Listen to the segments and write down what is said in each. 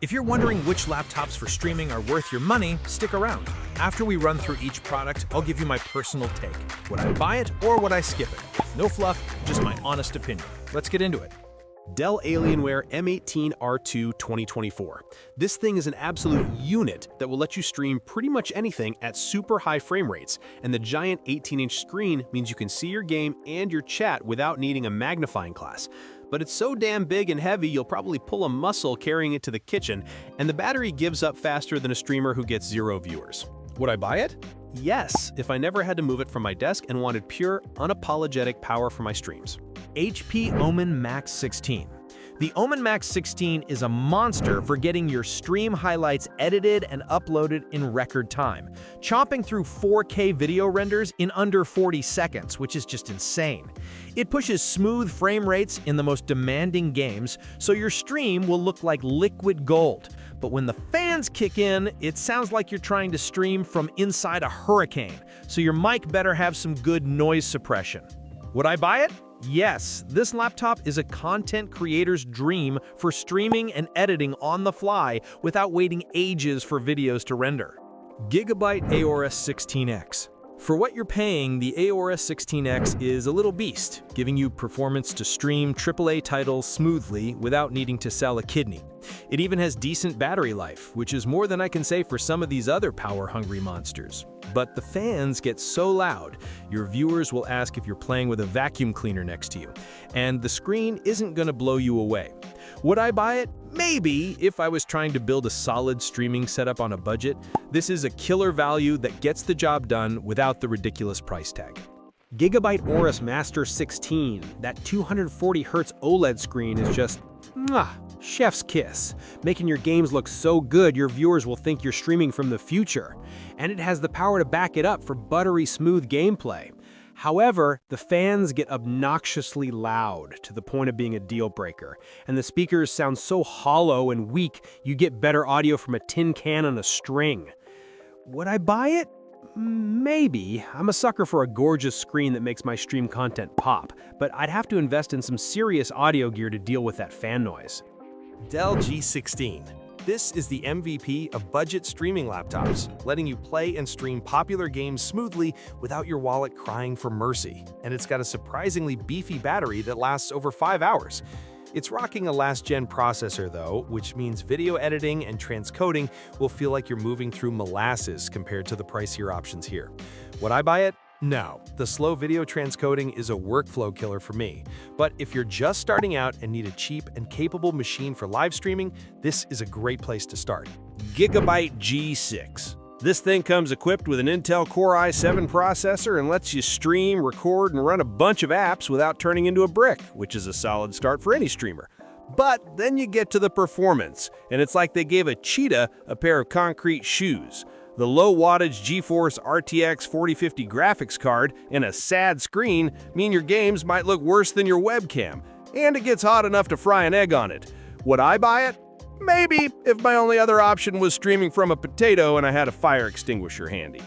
If you're wondering which laptops for streaming are worth your money, stick around. After we run through each product, I'll give you my personal take. Would I buy it or would I skip it? No fluff, just my honest opinion. Let's get into it. Dell Alienware M18R2 2024. This thing is an absolute unit that will let you stream pretty much anything at super high frame rates, and the giant 18-inch screen means you can see your game and your chat without needing a magnifying glass. But it's so damn big and heavy you'll probably pull a muscle carrying it to the kitchen, and the battery gives up faster than a streamer who gets 0 viewers. Would I buy it? Yes, if I never had to move it from my desk and wanted pure, unapologetic power for my streams. HP Omen Max 16. The Omen Max 16 is a monster for getting your stream highlights edited and uploaded in record time, chopping through 4K video renders in under 40 seconds, which is just insane. It pushes smooth frame rates in the most demanding games, so your stream will look like liquid gold. But when the fans kick in, it sounds like you're trying to stream from inside a hurricane, so your mic better have some good noise suppression. Would I buy it? Yes, this laptop is a content creator's dream for streaming and editing on the fly without waiting ages for videos to render. Gigabyte Aorus 16X. For what you're paying, the Aorus 16X is a little beast, giving you performance to stream AAA titles smoothly without needing to sell a kidney. It even has decent battery life, which is more than I can say for some of these other power-hungry monsters. But the fans get so loud, your viewers will ask if you're playing with a vacuum cleaner next to you, and the screen isn't going to blow you away. Would I buy it? Maybe, if I was trying to build a solid streaming setup on a budget. This is a killer value that gets the job done without the ridiculous price tag. Gigabyte Aorus Master 16. That 240Hz OLED screen is just chef's kiss, making your games look so good your viewers will think you're streaming from the future. And it has the power to back it up for buttery smooth gameplay. However, the fans get obnoxiously loud to the point of being a deal breaker, and the speakers sound so hollow and weak you get better audio from a tin can on a string. Would I buy it? Maybe. I'm a sucker for a gorgeous screen that makes my stream content pop, but I'd have to invest in some serious audio gear to deal with that fan noise. Dell G16. This is the MVP of budget streaming laptops, letting you play and stream popular games smoothly without your wallet crying for mercy. And it's got a surprisingly beefy battery that lasts over 5 hours. It's rocking a last-gen processor though, which means video editing and transcoding will feel like you're moving through molasses compared to the pricier options here. Would I buy it? No, the slow video transcoding is a workflow killer for me. But if you're just starting out and need a cheap and capable machine for live streaming, this is a great place to start. Gigabyte G6. This thing comes equipped with an Intel Core i7 processor and lets you stream, record, and run a bunch of apps without turning into a brick, which is a solid start for any streamer. But then you get to the performance, and it's like they gave a cheetah a pair of concrete shoes. The low-wattage GeForce RTX 4050 graphics card and a sad screen mean your games might look worse than your webcam, and it gets hot enough to fry an egg on it. Would I buy it? Maybe, if my only other option was streaming from a potato and I had a fire extinguisher handy.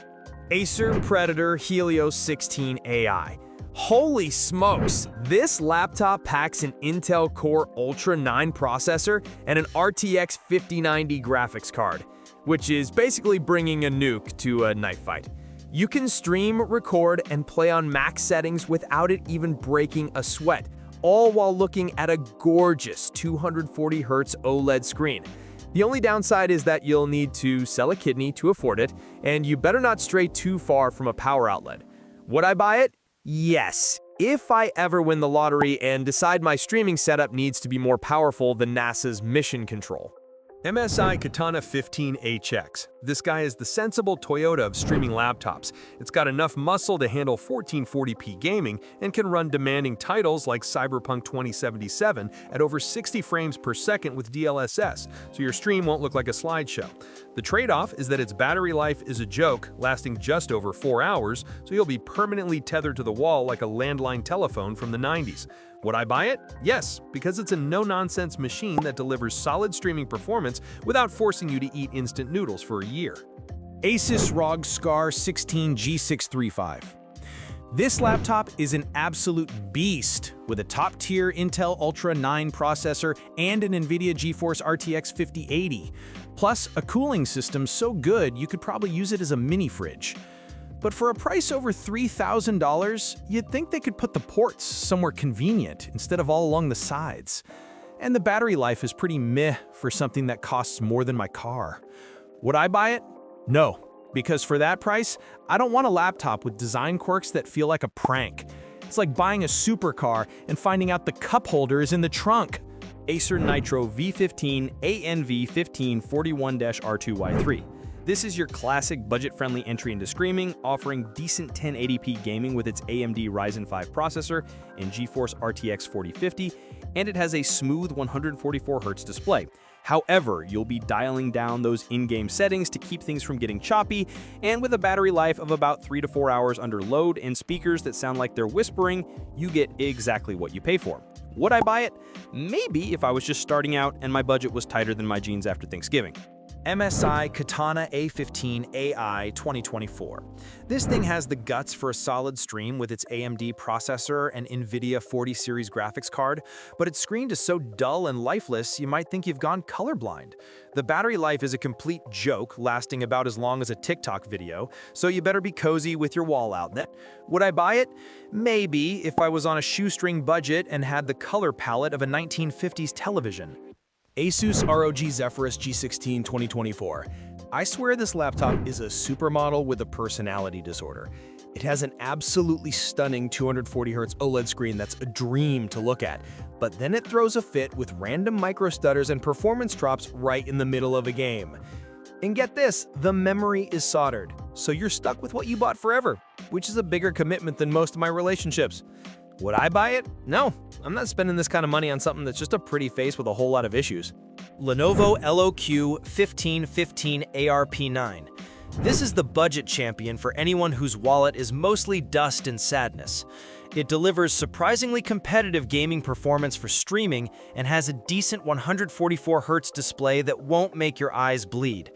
Acer Predator Helio 16 AI. Holy smokes! This laptop packs an Intel Core Ultra 9 processor and an RTX 5090 graphics card, which is basically bringing a nuke to a knife fight. You can stream, record, and play on max settings without it even breaking a sweat, all while looking at a gorgeous 240Hz OLED screen. The only downside is that you'll need to sell a kidney to afford it, and you better not stray too far from a power outlet. Would I buy it? Yes. If I ever win the lottery and decide my streaming setup needs to be more powerful than NASA's Mission Control. MSI Katana 15HX. This guy is the sensible Toyota of streaming laptops. It's got enough muscle to handle 1440p gaming and can run demanding titles like Cyberpunk 2077 at over 60 frames per second with DLSS, so your stream won't look like a slideshow. The trade-off is that its battery life is a joke, lasting just over 4 hours, so you'll be permanently tethered to the wall like a landline telephone from the 90s. Would I buy it? Yes, because it's a no-nonsense machine that delivers solid streaming performance without forcing you to eat instant noodles for a year. Asus ROG Scar 16 G635. This laptop is an absolute beast with a top-tier Intel Ultra 9 processor and an NVIDIA GeForce RTX 5080, plus a cooling system so good you could probably use it as a mini fridge. But for a price over $3,000, you'd think they could put the ports somewhere convenient instead of all along the sides. And the battery life is pretty meh for something that costs more than my car. Would I buy it? No. Because for that price, I don't want a laptop with design quirks that feel like a prank. It's like buying a supercar and finding out the cup holder is in the trunk. Acer Nitro V15 ANV1541-R2Y3. This is your classic budget-friendly entry into streaming, offering decent 1080p gaming with its AMD Ryzen 5 processor and GeForce RTX 4050, and it has a smooth 144Hz display. However, you'll be dialing down those in-game settings to keep things from getting choppy, and with a battery life of about 3 to 4 hours under load and speakers that sound like they're whispering, you get exactly what you pay for. Would I buy it? Maybe if I was just starting out and my budget was tighter than my jeans after Thanksgiving. MSI Katana A15 AI 2024. This thing has the guts for a solid stream with its AMD processor and NVIDIA 40 series graphics card, but its screen is so dull and lifeless you might think you've gone colorblind. The battery life is a complete joke, lasting about as long as a TikTok video, so you better be cozy with your wall outlet. Would I buy it? Maybe, if I was on a shoestring budget and had the color palette of a 1950s television. Asus ROG Zephyrus G16 2024. I swear this laptop is a supermodel with a personality disorder. It has an absolutely stunning 240Hz OLED screen that's a dream to look at, but then it throws a fit with random micro stutters and performance drops right in the middle of a game. And get this, the memory is soldered, so you're stuck with what you bought forever, which is a bigger commitment than most of my relationships. Would I buy it? No, I'm not spending this kind of money on something that's just a pretty face with a whole lot of issues. Lenovo LOQ 1515 ARP9. This is the budget champion for anyone whose wallet is mostly dust and sadness. It delivers surprisingly competitive gaming performance for streaming and has a decent 144Hz display that won't make your eyes bleed.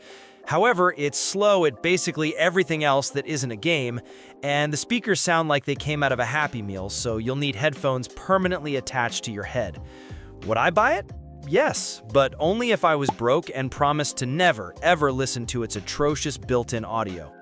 However, it's slow at basically everything else that isn't a game, and the speakers sound like they came out of a Happy Meal, so you'll need headphones permanently attached to your head. Would I buy it? Yes, but only if I was broke and promised to never, ever listen to its atrocious built-in audio.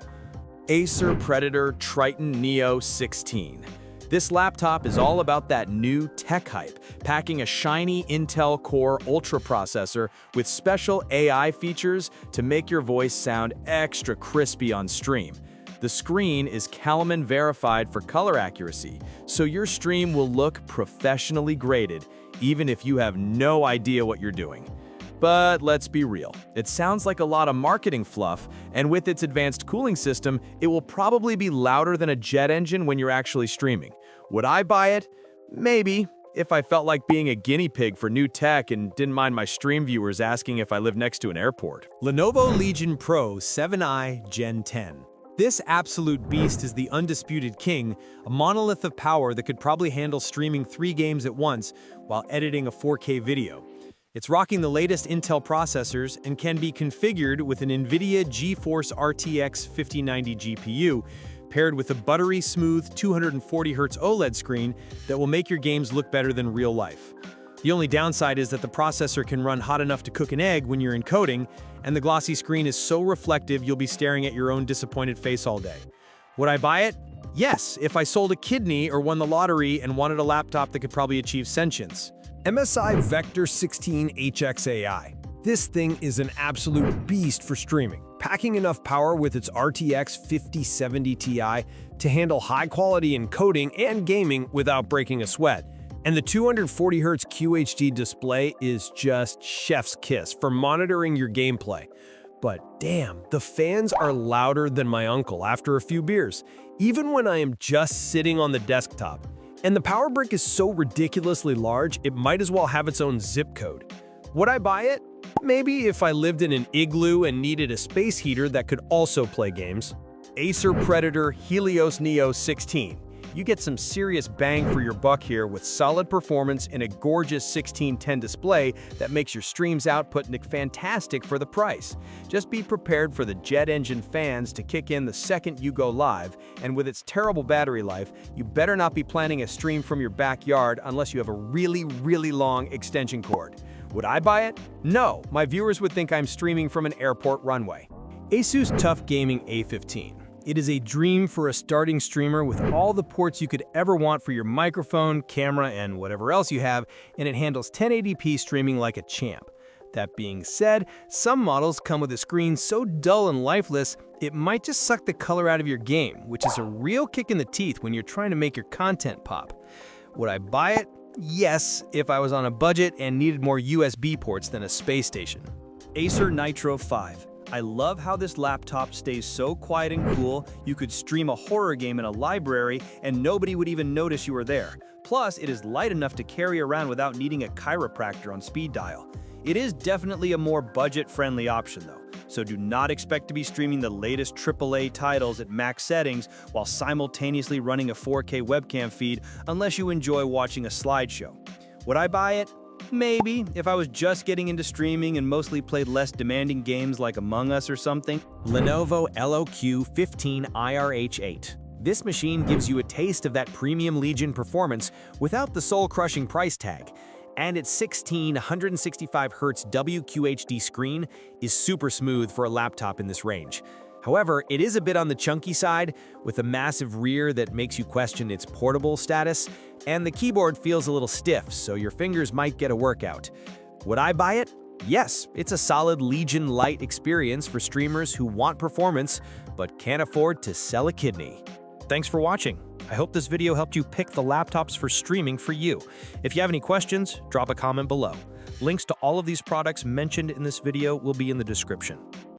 Acer Predator Triton Neo 16. This laptop is all about that new tech hype, packing a shiny Intel Core Ultra processor with special AI features to make your voice sound extra crispy on stream. The screen is Calman verified for color accuracy, so your stream will look professionally graded, even if you have no idea what you're doing. But let's be real, it sounds like a lot of marketing fluff, and with its advanced cooling system, it will probably be louder than a jet engine when you're actually streaming. Would I buy it? Maybe, if I felt like being a guinea pig for new tech and didn't mind my stream viewers asking if I live next to an airport. Lenovo Legion Pro 7i Gen 10. This absolute beast is the undisputed king, a monolith of power that could probably handle streaming 3 games at once while editing a 4K video. It's rocking the latest Intel processors and can be configured with an NVIDIA GeForce RTX 5090 GPU, paired with a buttery smooth 240Hz OLED screen that will make your games look better than real life. The only downside is that the processor can run hot enough to cook an egg when you're encoding, and the glossy screen is so reflective you'll be staring at your own disappointed face all day. Would I buy it? Yes, if I sold a kidney or won the lottery and wanted a laptop that could probably achieve sentience. MSI Vector 16 HXAI. This thing is an absolute beast for streaming, packing enough power with its RTX 5070 Ti to handle high-quality encoding and gaming without breaking a sweat. And the 240Hz QHD display is just chef's kiss for monitoring your gameplay. But damn, the fans are louder than my uncle after a few beers, even when I am just sitting on the desktop. And the power brick is so ridiculously large, it might as well have its own zip code. Would I buy it? Maybe if I lived in an igloo and needed a space heater that could also play games. Acer Predator Helios Neo 16. You get some serious bang for your buck here with solid performance and a gorgeous 16:10 display that makes your stream's output look fantastic for the price. Just be prepared for the jet engine fans to kick in the second you go live, and with its terrible battery life, you better not be planning a stream from your backyard unless you have a really long extension cord. Would I buy it? No, my viewers would think I'm streaming from an airport runway. Asus TUF Gaming A15. It is a dream for a starting streamer with all the ports you could ever want for your microphone, camera, and whatever else you have, and it handles 1080p streaming like a champ. That being said, some models come with a screen so dull and lifeless, it might just suck the color out of your game, which is a real kick in the teeth when you're trying to make your content pop. Would I buy it? Yes, if I was on a budget and needed more USB ports than a space station. Acer Nitro 5. I love how this laptop stays so quiet and cool. You could stream a horror game in a library and nobody would even notice you were there. Plus, it is light enough to carry around without needing a chiropractor on speed dial. It is definitely a more budget-friendly option though, so do not expect to be streaming the latest AAA titles at max settings while simultaneously running a 4K webcam feed unless you enjoy watching a slideshow. Would I buy it? Maybe, if I was just getting into streaming and mostly played less demanding games like Among Us or something. Lenovo LOQ15IRH8. This machine gives you a taste of that premium Legion performance without the soul-crushing price tag. And its 165Hz WQHD screen is super smooth for a laptop in this range. However, it is a bit on the chunky side, with a massive rear that makes you question its portable status, and the keyboard feels a little stiff, so your fingers might get a workout. Would I buy it? Yes, it's a solid Legion Light experience for streamers who want performance, but can't afford to sell a kidney. Thanks for watching. I hope this video helped you pick the laptops for streaming for you. If you have any questions, drop a comment below. Links to all of these products mentioned in this video will be in the description.